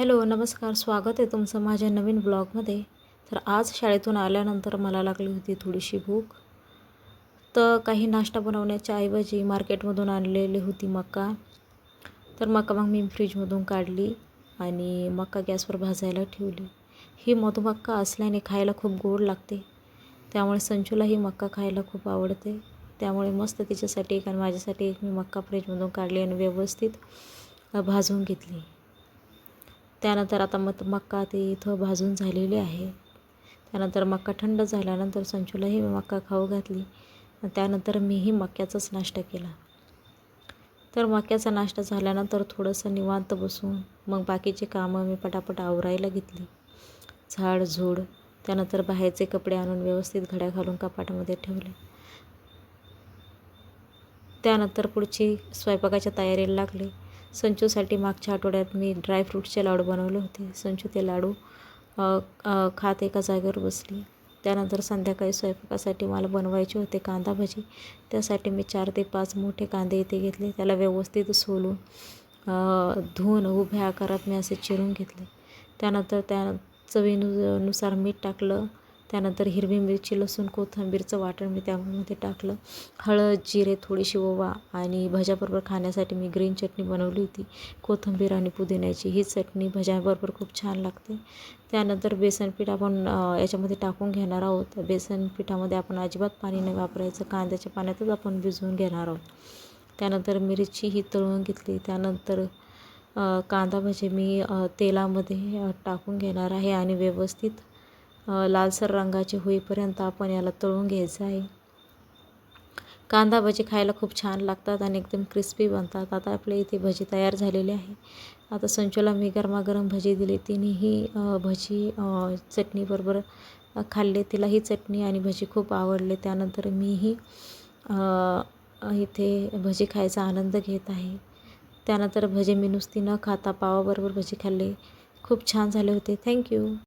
Hello नमस्कार, स्वागत आहे तुमचं माझ्या नवीन ब्लॉगमध्ये. तर आज शाळेतून आल्यानंतर मला लागली होती थोडीशी भूक. तर काही नाश्ता बनवण्याच्या ऐवजी मार्केटमधून आणलेली होती मका. तर मका मग मी फ्रीजमधून काढली आणि मका गॅसवर भाजायला ठेवली. ही मधुमक्का असल्याने खायला खूप गोड लागते, त्यामुळे संचूला ही मका खायला खूप आवडते. त्यामुळे मस्त तिच्यासाठी एक आणि माझ्यासाठी एक मी मका फ्रीजमधून काढली आणि व्यवस्थित भाजून घेतली. त्यानंतर आता मका ते इथं भाजून झालेली आहे. त्यानंतर मका थंड झाल्यानंतर संचूलाही मी मका खाऊ घातली. त्यानंतर मीही मक्याचाच नाश्ता केला. तर मक्याचा नाश्ता झाल्यानंतर थोडंसं निवांत बसून मग बाकीचे कामं मी पटापट आवरायला घेतली. झाडझूड, त्यानंतर बाहेरचे कपडे आणून व्यवस्थित घड्या घालून कपाटामध्ये ठेवले. त्यानंतर पुढची स्वयंपाकाच्या तयारीला लागले. संचूसाठी मागच्या आठवड्यात मी ड्रायफ्रूटचे लाडू बनवले होते. संचू ते लाडू खात एका जागेवर बसली. त्यानंतर संध्याकाळी स्वयंपाकासाठी मला बनवायचे होते कांदा भजी. त्यासाठी मी 4 ते 5 मोठे कांदे इथे घेतले. त्याला व्यवस्थित सोलून धुवून उभ्या आकारात मी असे चिरून घेतले. त्यानंतर चवीनुसार मीठ टाकलं. त्यानंतर हिरवी मिरची, लसूण, कोथिंबीरचं वाटण मी त्यामध्ये टाकलं. हळद, जिरे, थोडीशी ओवा आणि भज्याबरोबर खाण्यासाठी मी ग्रीन चटणी बनवली होती. कोथिंबीर आणि पुदिन्याची ही चटणी भज्याबरोबर खूप छान लागते. त्यानंतर बेसनपीठ आपण याच्यामध्ये टाकून घेणार आहोत. बेसनपीठामध्ये आपण अजिबात पाणी नाही वापरायचं, कांद्याच्या पाण्यातच आपण भिजवून घेणार आहोत. त्यानंतर मिरची ही तळून घेतली. त्यानंतर कांदा भजी मी तेलामध्ये टाकून घेणार आहे आणि व्यवस्थित लालसर रंगाचे होईपर्यंत आपण याला तळून घ्यायचं आहे. कांदा भजी खायला खूप छान लागतात आणि एकदम क्रिस्पी बनतात. आता आपल्या इथे भजी तयार झालेली आहे. आता संचूला मी गरमागरम भजी दिली. तिनेही भजी चटणीबरोबर खाल्ले. तिला ही चटणी आणि भजी खूप आवडले. त्यानंतर मीही इथे भजी खायचा आनंद घेत आहे. त्यानंतर भजी मी नुसती न खाता पावाबरोबर भजी खाल्ले. खूप छान झाले होते. थँक्यू.